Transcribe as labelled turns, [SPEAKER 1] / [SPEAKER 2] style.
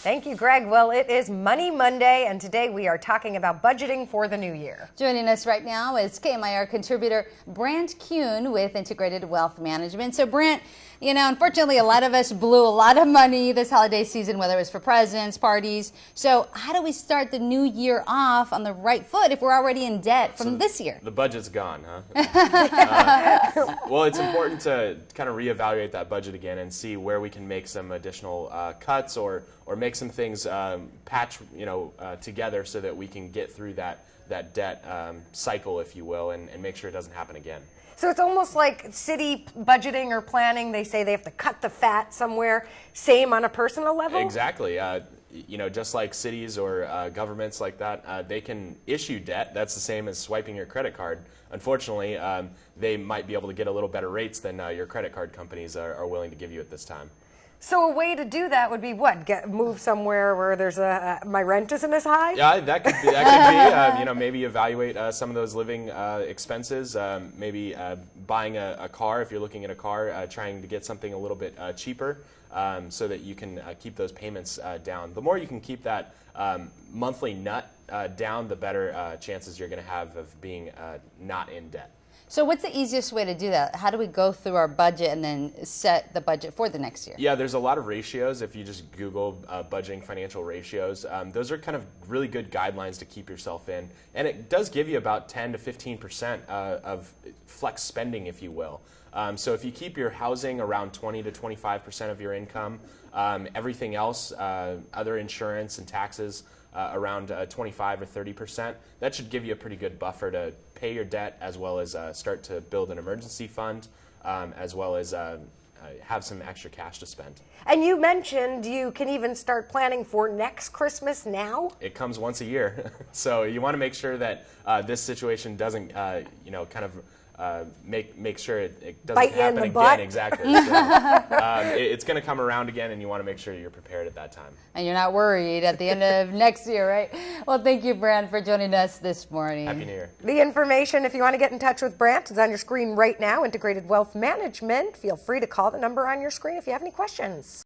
[SPEAKER 1] Thank you, Greg. Well, it is Money Monday, and today we are talking about budgeting for the new year.
[SPEAKER 2] Joining us right now is KMIR contributor Brandt Kuhn with Integrated Wealth Management. So, Brandt, unfortunately, a lot of us blew a lot of money this holiday season, whether it was for presents, parties. So, how do we start the new year off on the right foot if we're already in debt from this year?
[SPEAKER 3] The budget's gone, huh? Well, it's important to kind of reevaluate that budget again and see where we can make some additional cuts or make some things patch together so that we can get through that debt cycle, if you will, and make sure it doesn't happen again.
[SPEAKER 1] So it's almost like city budgeting or planning. They say they have to cut the fat somewhere. Same on a personal level?
[SPEAKER 3] Exactly. Just like cities or governments like that, they can issue debt. That's the same as swiping your credit card. Unfortunately, they might be able to get a little better rates than your credit card companies are willing to give you at this time.
[SPEAKER 1] So a way to do that would be what? Move somewhere where there's my rent isn't as high?
[SPEAKER 3] Yeah, that could be. Maybe evaluate some of those living expenses. Maybe buying a car if you're looking at a car, trying to get something a little bit cheaper so that you can keep those payments down. The more you can keep that monthly nut down, the better chances you're going to have of being not in debt.
[SPEAKER 2] So what's the easiest way to do that? How do we go through our budget and then set the budget for the next year?
[SPEAKER 3] Yeah, there's a lot of ratios. If you just Google budgeting financial ratios, those are kind of really good guidelines to keep yourself in. And it does give you about 10 to 15% of flex spending, if you will. So if you keep your housing around 20 to 25% of your income, everything else, other insurance and taxes, around 25 or 30%. That should give you a pretty good buffer to pay your debt, as well as start to build an emergency fund, as well as have some extra cash to spend.
[SPEAKER 1] And you mentioned you can even start planning for next Christmas now?
[SPEAKER 3] It comes once a year. So you want to make sure that this situation doesn't, make sure it doesn't
[SPEAKER 1] bite you
[SPEAKER 3] happen
[SPEAKER 1] in the
[SPEAKER 3] again.
[SPEAKER 1] butt.
[SPEAKER 3] Exactly. So, it's going to come around again, and you want to make sure you're prepared at that time.
[SPEAKER 2] And you're not worried at the end of next year, right? Well, thank you, Brandt, for joining us this morning.
[SPEAKER 3] Happy New Year.
[SPEAKER 1] The information, if you want to get in touch with Brandt, is on your screen right now. Integrated Wealth Management. Feel free to call the number on your screen if you have any questions.